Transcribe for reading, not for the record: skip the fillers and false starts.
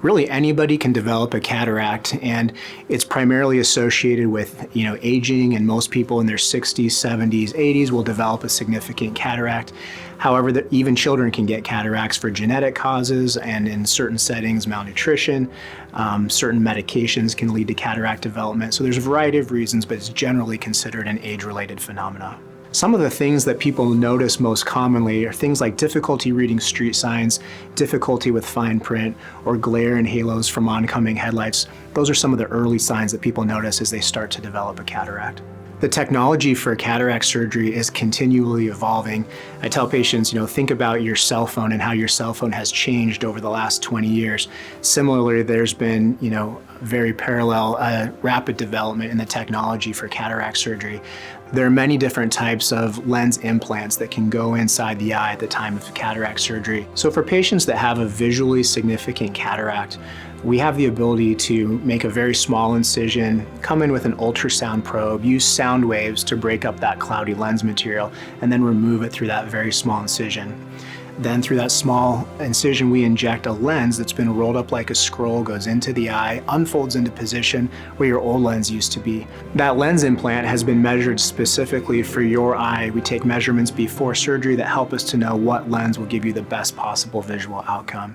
Really anybody can develop a cataract, and it's primarily associated with aging, and most people in their 60s, 70s, 80s will develop a significant cataract. However, even children can get cataracts for genetic causes, and in certain settings, malnutrition, certain medications can lead to cataract development. So there's a variety of reasons, but it's generally considered an age-related phenomena. Some of the things that people notice most commonly are things like difficulty reading street signs, difficulty with fine print, or glare and halos from oncoming headlights. Those are some of the early signs that people notice as they start to develop a cataract. The technology for cataract surgery is continually evolving. I tell patients, think about your cell phone and how your cell phone has changed over the last 20 years. Similarly, there's been, very parallel, rapid development in the technology for cataract surgery. There are many different types of lens implants that can go inside the eye at the time of cataract surgery. So for patients that have a visually significant cataract, we have the ability to make a very small incision, come in with an ultrasound probe, use sound waves to break up that cloudy lens material, and then remove it through that very small incision. Then through that small incision, we inject a lens that's been rolled up like a scroll, goes into the eye, unfolds into position where your old lens used to be. That lens implant has been measured specifically for your eye. We take measurements before surgery that help us to know what lens will give you the best possible visual outcome.